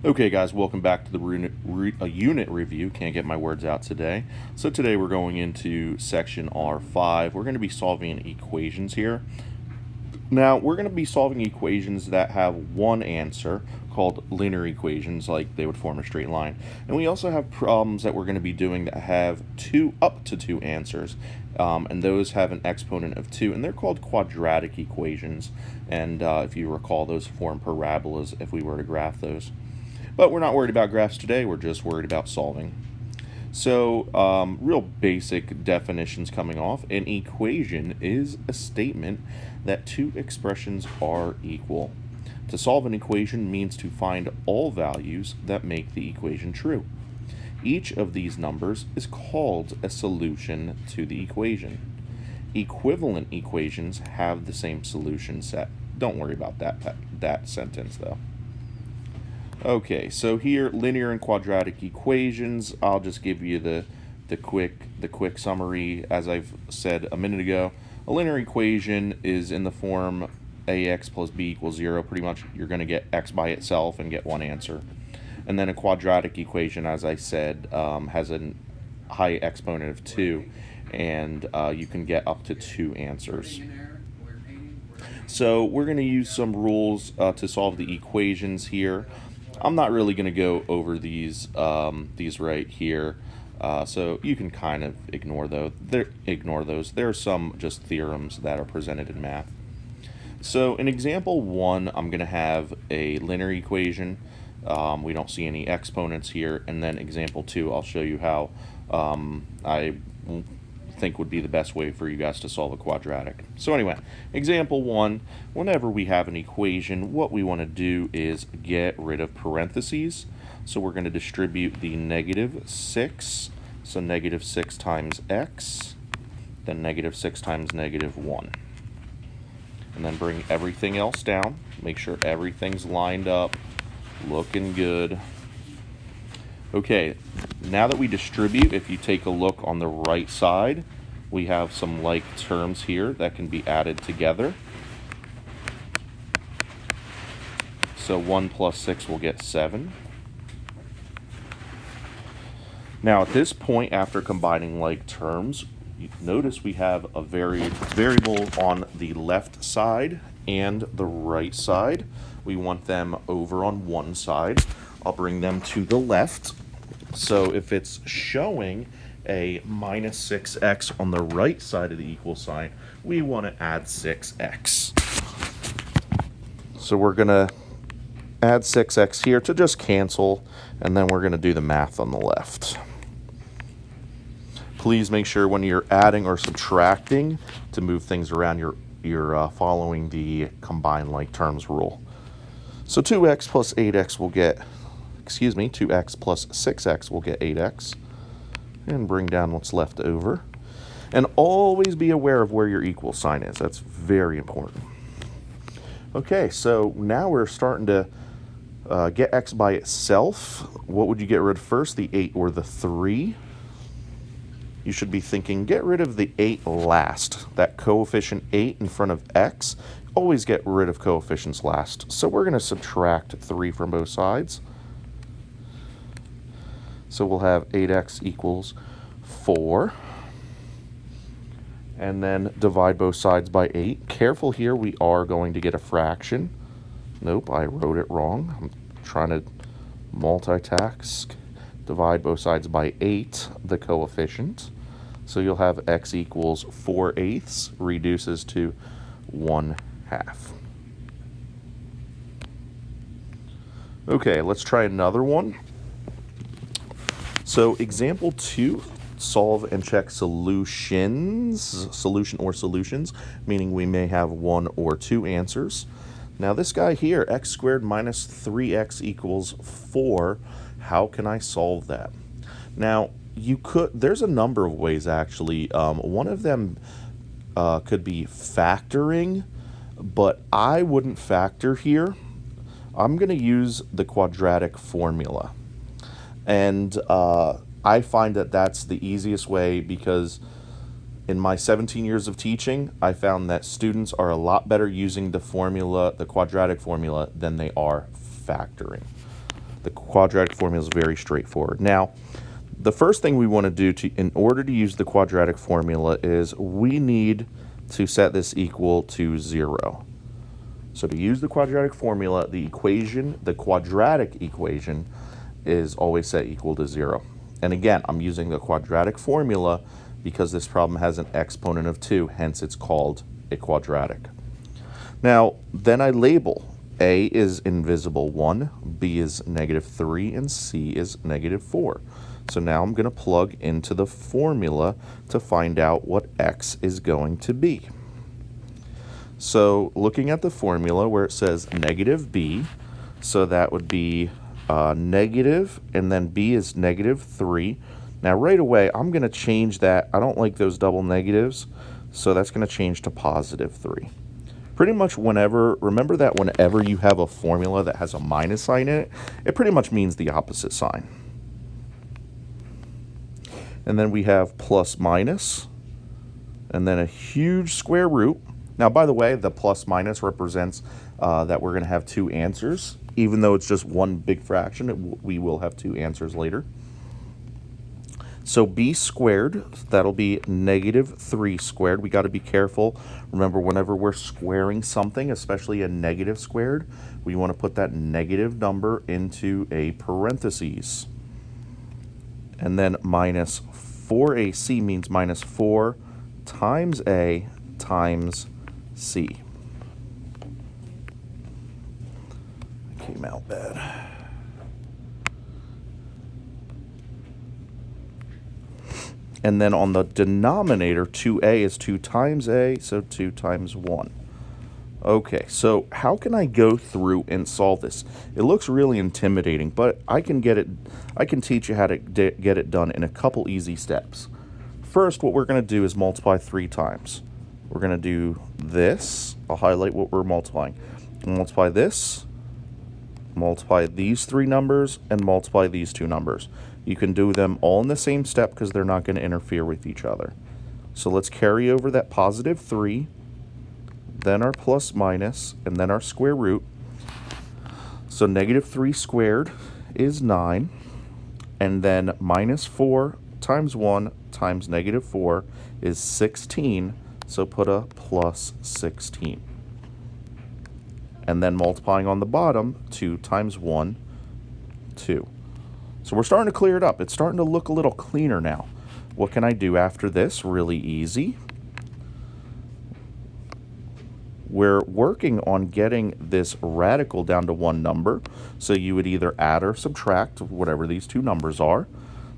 Okay guys, welcome back to the unit review. Can't get my words out today. So today we're going into section R5. We're going to be solving equations here. Now we're going to be solving equations that have one answer, called linear equations, like they would form a straight line. And we also have problems that we're going to be doing that have up to two answers. And those have an exponent of 2, and they're called quadratic equations. And if you recall, those form parabolas if we were to graph those. But we're not worried about graphs today, we're just worried about solving. So, real basic definitions coming off. An equation is a statement that two expressions are equal. To solve an equation means to find all values that make the equation true. Each of these numbers is called a solution to the equation. Equivalent equations have the same solution set. Don't worry about that sentence though. Okay, so here, linear and quadratic equations. I'll just give you the quick summary. As I've said a minute ago, a linear equation is in the form ax plus b equals 0. Pretty much, you're going to get x by itself and get one answer. And then a quadratic equation, as I said, has a high exponent of 2, and you can get up to 2 answers. So we're going to use some rules to solve the equations here. I'm not really going to go over these right here, so you can kind of ignore those. There are some just theorems that are presented in math. So in example 1, I'm going to have a linear equation. We don't see any exponents here. And then example 2, I'll show you how I think would be the best way for you guys to solve a quadratic. So anyway, example 1, whenever we have an equation, what we want to do is get rid of parentheses. So we're going to distribute the -6, so -6 times x, then -6 times -1. And then bring everything else down, make sure everything's lined up, looking good. Okay, now that we distribute, if you take a look on the right side, we have some like terms here that can be added together. So 1 plus 6 will get 7. Now at this point, after combining like terms, you notice we have a variable on the left side and the right side. We want them over on one side. I'll bring them to the left. So if it's showing a -6x on the right side of the equal sign, we want to add 6x. So we're going to add 6x here to just cancel, and then we're going to do the math on the left. Please make sure when you're adding or subtracting to move things around, you're following the combine like terms rule. So 2x plus 8x will get 2x plus 6x will get 8x. And bring down what's left over. And always be aware of where your equal sign is. That's very important. Okay, so now we're starting to get x by itself. What would you get rid of first, the 8 or the 3? You should be thinking, get rid of the 8 last. That coefficient 8 in front of x, always get rid of coefficients last. So we're going to subtract 3 from both sides. So we'll have 8x equals 4. And then divide both sides by 8. Careful here, we are going to get a fraction. Nope, I wrote it wrong. I'm trying to multitask. Divide both sides by 8, the coefficient. So you'll have x equals 4/8, reduces to 1/2. Okay, let's try another one. So example 2, solve and check solutions, meaning we may have 1 or 2 answers. Now this guy here, x squared minus 3x equals 4. How can I solve that? Now there's a number of ways actually. One of them could be factoring, but I wouldn't factor here. I'm going to use the quadratic formula. And I find that that's the easiest way because in my 17 years of teaching, I found that students are a lot better using the quadratic formula, than they are factoring. The quadratic formula is very straightforward. Now, the first thing we want to do in order to use the quadratic formula is we need to set this equal to 0. So to use the quadratic formula, the quadratic equation is always set equal to 0. And again, I'm using the quadratic formula because this problem has an exponent of 2, hence it's called a quadratic. Now, then I label. A is invisible 1, B is -3, and C is -4. So now I'm going to plug into the formula to find out what x is going to be. So looking at the formula where it says -b, so that would be negative, and then b is -3. Now right away, I'm going to change that. I don't like those double negatives, so that's going to change to +3. Pretty much remember that whenever you have a formula that has a minus sign in it, it pretty much means the opposite sign. And then we have plus minus, and then a huge square root. Now, by the way, the plus minus represents that we're going to have 2 answers. Even though it's just one big fraction, we will have 2 answers later. So b squared, that'll be -3 squared. We got to be careful. Remember, whenever we're squaring something, especially a negative squared, we want to put that negative number into a parentheses. And then minus 4ac means -4 times a times c. Came out bad. And then on the denominator, 2a is 2 times a, so 2 times 1. Okay, so how can I go through and solve this? It looks really intimidating, but I can teach you how to get it done in a couple easy steps. First, what we're going to do is multiply 3 times. We're going to do this. I'll highlight what we're multiplying. Multiply this, multiply these 3 numbers, and multiply these 2 numbers. You can do them all in the same step because they're not going to interfere with each other. So let's carry over that +3, then our plus minus, and then our square root. So -3 squared is 9, and then -4 times 1 times -4 is 16, so put a plus 16. And then multiplying on the bottom, 2 times 1, 2. So we're starting to clear it up. It's starting to look a little cleaner now. What can I do after this? Really easy. We're working on getting this radical down to 1 number. So you would either add or subtract whatever these 2 numbers are.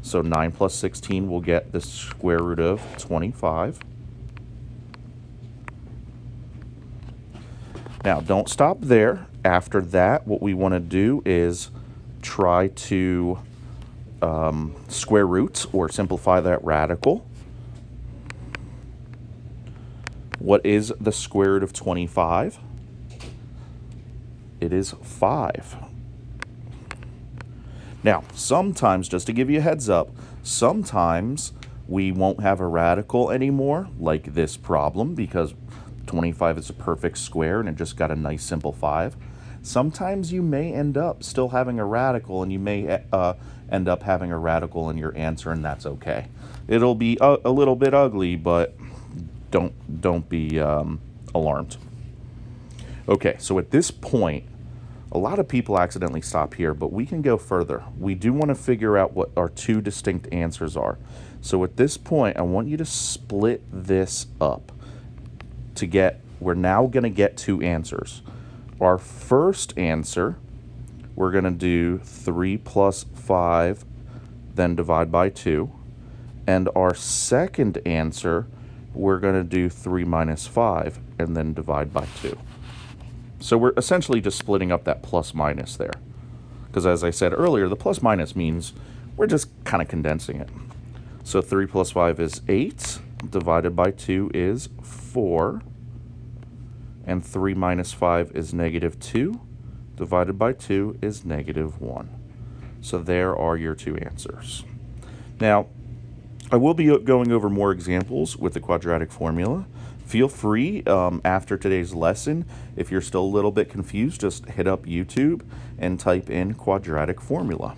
So 9 plus 16 will get the square root of 25. Now, don't stop there. After that, what we want to do is try to square root or simplify that radical. What is the square root of 25? It is 5. Now, sometimes, just to give you a heads up, sometimes we won't have a radical anymore, like this problem, because 25 is a perfect square and it just got a nice simple 5. Sometimes you may end up still having a radical, and you may end up having a radical in your answer, and that's okay. It'll be a little bit ugly, but don't be alarmed. Okay, so at this point, a lot of people accidentally stop here, but we can go further. We do want to figure out what our 2 distinct answers are. So at this point, I want you to split this up to get, we're now going to get 2 answers. Our first answer, we're going to do 3 plus 5, then divide by 2. And our second answer, we're going to do 3 minus 5, and then divide by 2. So we're essentially just splitting up that plus minus there. Because as I said earlier, the plus minus means we're just kind of condensing it. So 3 plus 5 is 8, divided by 2 is 4. And 3 minus 5 is -2, divided by 2 is -1. So there are your 2 answers. Now, I will be going over more examples with the quadratic formula, Feel free, after today's lesson, if you're still a little bit confused, just hit up YouTube and type in quadratic formula.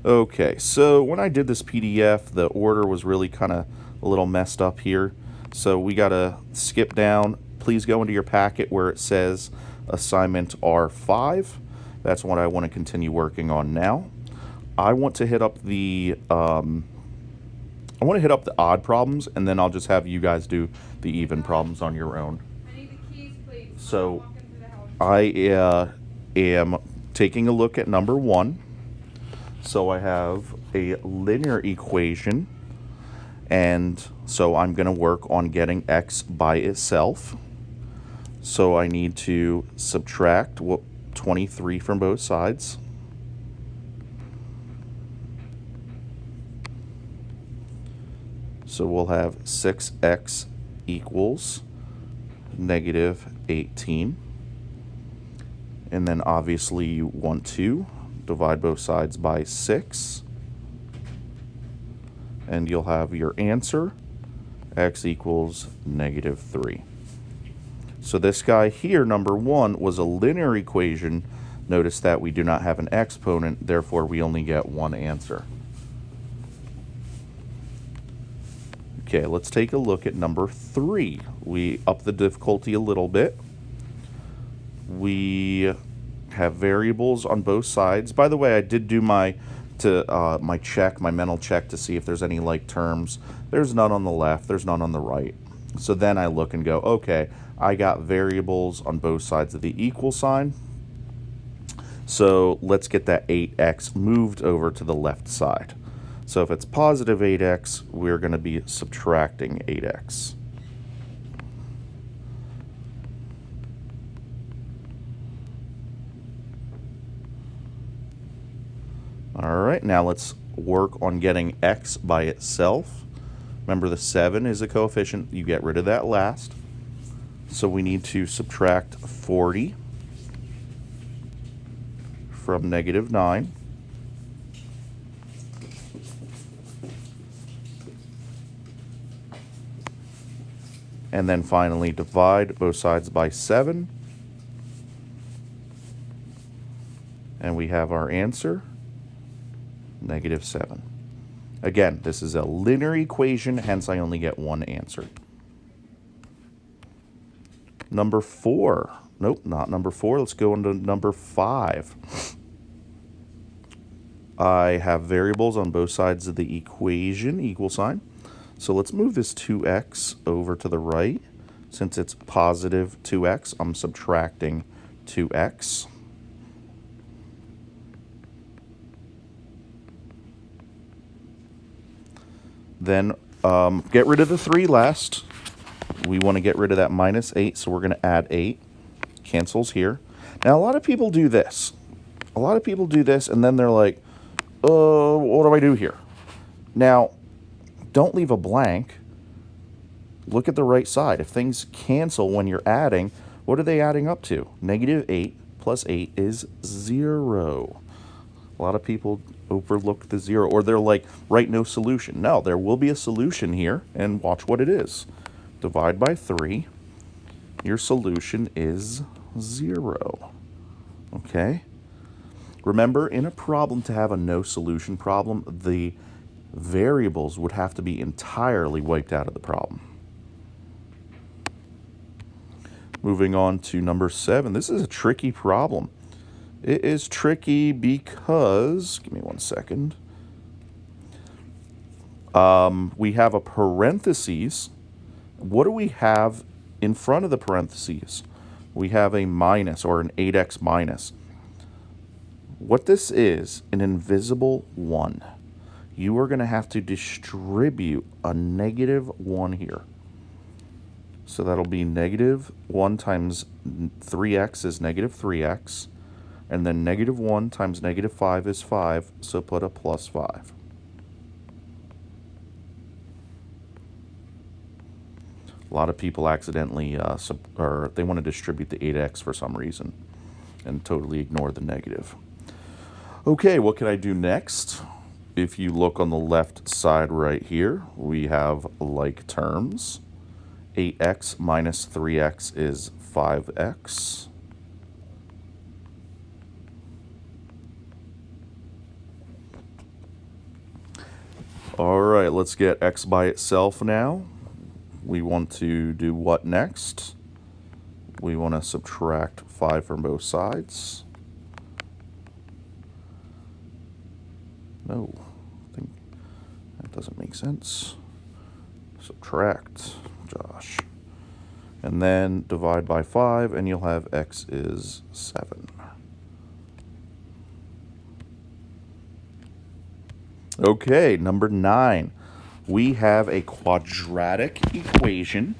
Okay, so when I did this PDF, the order was really kind of a little messed up here. So we got to skip down. Please go into your packet where it says assignment R5. That's what I want to continue working on now. I want to hit up the odd problems, and then I'll just have you guys do the even problems on your own. I need the keys, please. So I am taking a look at number 1. So I have a linear equation, and so I'm going to work on getting x by itself. So I need to subtract 23 from both sides. So we'll have 6x equals negative 18. And then obviously you want to divide both sides by 6. And you'll have your answer, x equals negative 3. So this guy here, number 1, was a linear equation. Notice that we do not have an exponent, therefore we only get one answer. Okay, let's take a look at number 3. We up the difficulty a little bit. We have variables on both sides. By the way, I did do my mental check to see if there's any like terms. There's none on the left, there's none on the right. So then I look and go, okay, I got variables on both sides of the equal sign. So let's get that 8x moved over to the left side. So if it's positive 8x, we're going to be subtracting 8x. All right, now let's work on getting x by itself. Remember, the 7 is a coefficient. You get rid of that last. So we need to subtract 40 from negative 9. And then finally divide both sides by 7. And we have our answer, negative 7. Again, this is a linear equation, hence I only get one answer. Number 4. Nope, not number 4. Let's go into number 5. I have variables on both sides of the equation, equal sign. So let's move this 2x over to the right. Since it's positive 2x, I'm subtracting 2x. Then get rid of the 3 last. We want to get rid of that minus 8, so we're going to add 8. Cancels here. Now, a lot of people do this. And then they're like, what do I do here? Now, don't leave a blank. Look at the right side. If things cancel when you're adding, what are they adding up to? Negative 8 plus 8 is 0. A lot of people overlook the 0, or they're like, write no solution. No, there will be a solution here, and watch what it is. Divide by 3. Your solution is 0. Okay? Remember, in a problem, to have a no solution problem, the variables would have to be entirely wiped out of the problem. Moving on to number 7. This is a tricky problem. It is tricky because, give me one second. We have a parentheses. What do we have in front of the parentheses? We have a minus, or an 8x minus. What this is, an invisible 1. You are going to have to distribute a negative 1 here. So that'll be negative 1 times 3x is negative 3x. And then negative 1 times negative 5 is 5, so put a plus 5. A lot of people accidentally, or they want to distribute the 8x for some reason and totally ignore the negative. Okay, what can I do next? If you look on the left side right here, we have like terms. 8x minus 3x is 5x. All right, let's get x by itself now. We want to do what next? We want to subtract 5 from both sides. No, I think that doesn't make sense. Subtract, Josh. And then divide by 5, and you'll have x is 7. Okay, number 9. We have a quadratic equation.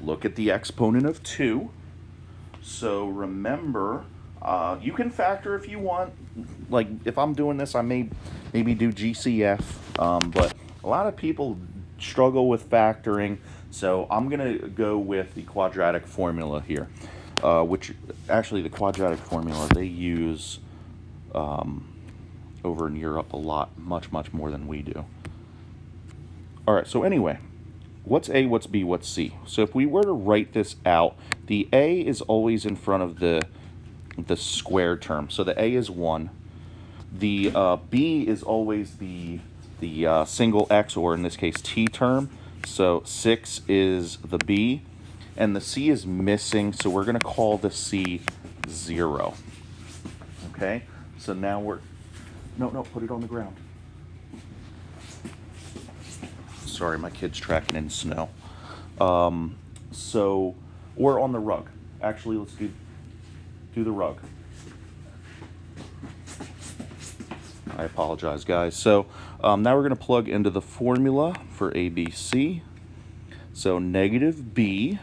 Look at the exponent of 2. So remember, you can factor if you want. Like, if I'm doing this, I may maybe do GCF, but a lot of people struggle with factoring, so I'm going to go with the quadratic formula here, which actually the quadratic formula they use over in Europe a lot, much more than we do. All right, so anyway, what's A, what's B, what's C? So if we were to write this out, the A is always in front of the square term. So the A is 1. The B is always the single x, or in this case t term. So 6 is the B, and the C is missing, so we're going to call the C 0. Okay, so now we're... No, put it on the ground. Sorry, my kid's tracking in snow. So, or on the rug. Actually, let's do the rug. I apologize, guys. So now we're going to plug into the formula for ABC. So negative B,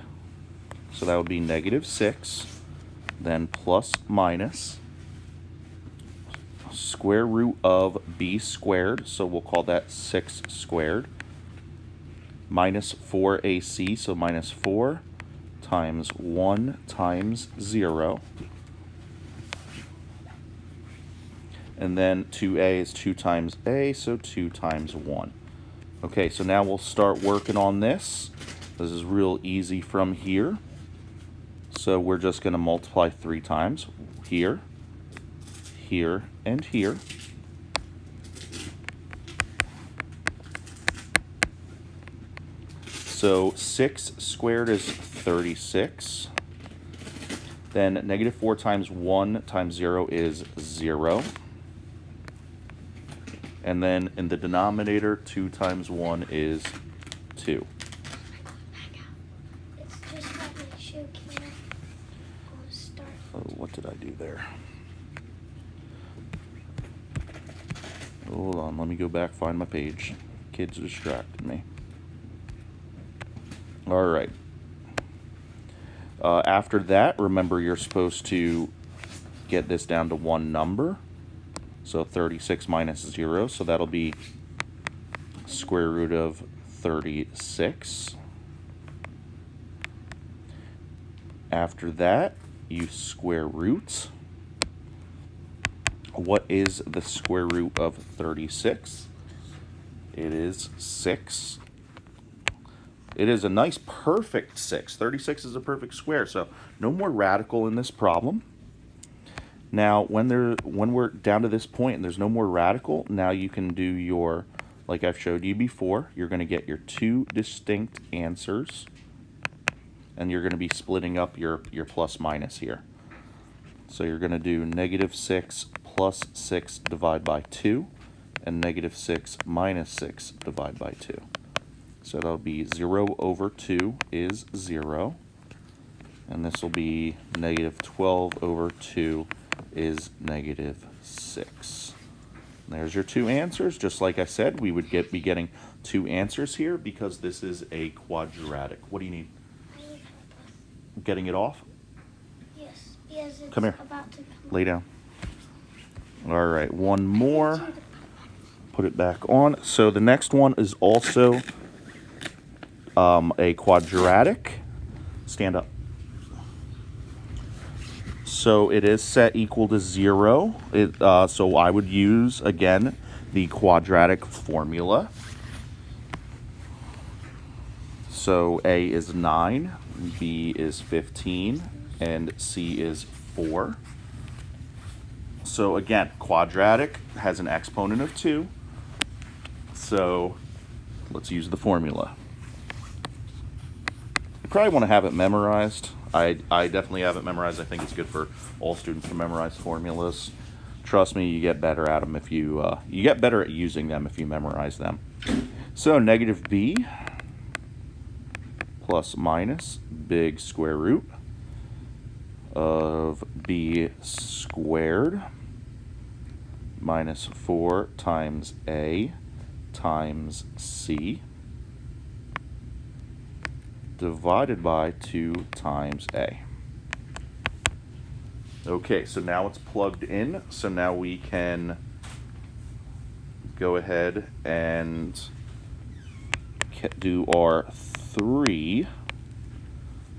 so that would be negative 6, then plus minus square root of B squared, so we'll call that 6 squared, minus 4AC, so minus 4 times 1 times 0. And then 2A is 2 times A, so 2 times 1. Okay, so now we'll start working on this. This is real easy from here. So we're just going to multiply 3 times. Here, here, and here. So 6 squared is 36. Then negative 4 times 1 times 0 is 0. And then in the denominator, 2 times 1 is 2. It's just like my shoe can't start. Oh, what did I do there? Hold on, let me go back, find my page. Kids distracted me. All right. After that, remember you're supposed to get this down to one number. So 36 minus 0, so that'll be square root of 36. After that, you square root. What is the square root of 36? It is 6. It is a nice perfect 6. 36 is a perfect square, so no more radical in this problem. Now, when we're down to this point and there's no more radical, now you can do your, like I've showed you before, you're going to get your 2 distinct answers, and you're going to be splitting up your plus minus here. So you're going to do negative 6 plus 6 divided by 2, and negative 6 minus 6 divided by 2. So that'll be 0 over 2 is 0. And this will be negative 12 over 2 is negative 6. There's your 2 answers. Just like I said, we would be getting 2 answers here because this is a quadratic. What do you need? I need help. Getting it off? Yes, because it's Come here. about to come. Lay down. All right, one more. Put it back on. So the next one is also a quadratic. Stand up. So it is set equal to 0. So I would use, again, the quadratic formula. So A is 9, B is 15, and C is 4. So again, quadratic has an exponent of 2. So let's use the formula. You probably want to have it memorized. I definitely have it memorized. I think it's good for all students to memorize formulas. Trust me, you get better at them if you get better at using them if you memorize them. So negative b plus minus big square root of b squared minus 4 times a times c divided by 2 times a. Okay, so now it's plugged in, so now we can go ahead and do our 3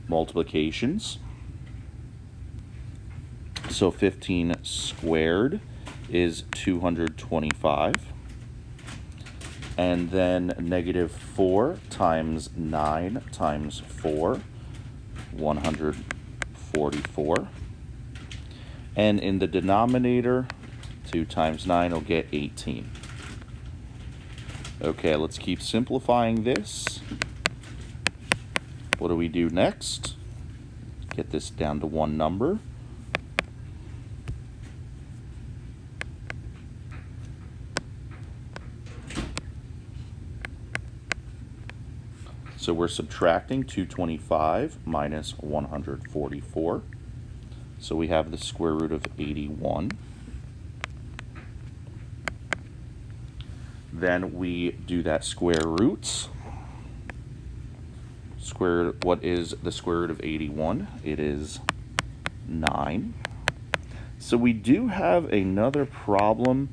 multiplications. So 15 squared is 225. And then negative 4 times 9 times 4, 144. And in the denominator, 2 times 9 will get 18. Okay, let's keep simplifying this. What do we do next? Get this down to one number. So we're subtracting 225 minus 144. So we have the square root of 81. Then we do that square roots. What is the square root of 81? It is 9. So we do have another problem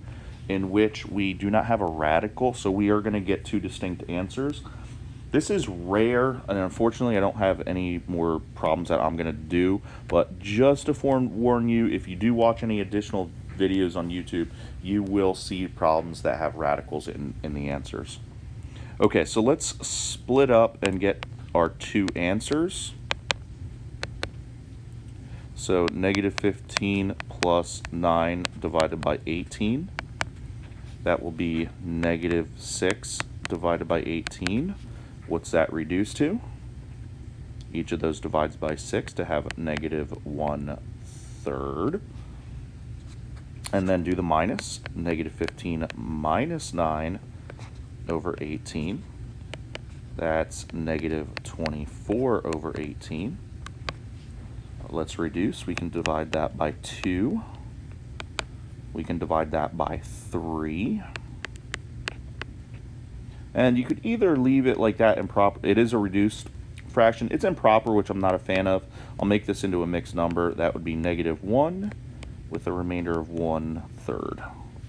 in which we do not have a radical, so we are going to get 2 distinct answers. This is rare, and unfortunately I don't have any more problems that I'm going to do, but just to warn you, if you do watch any additional videos on YouTube, you will see problems that have radicals in the answers. Okay, so let's split up and get our 2 answers. So negative 15 plus 9 divided by 18. That will be negative 6 divided by 18. What's that reduced to? Each of those divides by 6 to have negative 1/3. And then do the minus. Negative 15 minus 9 over 18. That's negative 24 over 18. Let's reduce. We can divide that by 2. We can divide that by 3. And you could either leave it like that improper. It is a reduced fraction. It's improper, which I'm not a fan of. I'll make this into a mixed number. That would be negative 1 with a remainder of 1/3.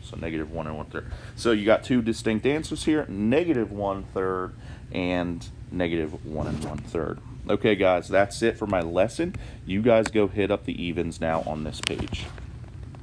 So negative 1 and 1/3. So you got 2 distinct answers here, negative 1/3 and negative 1 and 1/3. Okay, guys, that's it for my lesson. You guys go hit up the evens now on this page.